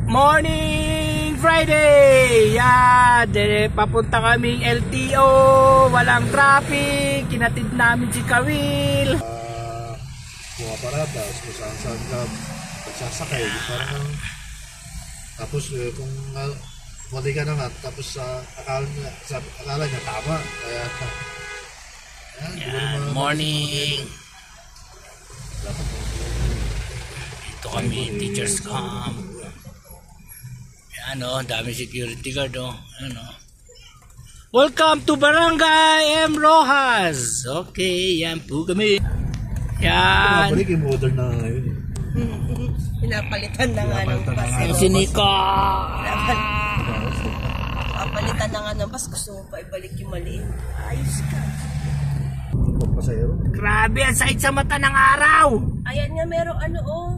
Morning Friday! Yan, papunta kaming LTO, walang traffic, kinatid namin si Kawil. Pumaparada, kung saan ka magsasakay, parang tapos kung mali ka naman, tapos akala niya tama, kaya yan, morning! Ito kami, teachers camp. Ano, dami security guard, oh. Ano. Welcome to Barangay M. Rojas. Okay, yan po kami. Yan. Pinapalik yung modern na ngayon. Pinapalitan na nga ng bus. Si Nico. Pinapalitan na nga ng bus. Gusto mo pa ibalik yung maliit. Ayos ka. Pasayro. Grabe, ang sakit sa mata ng araw. Ayan nga, meron ano, oh.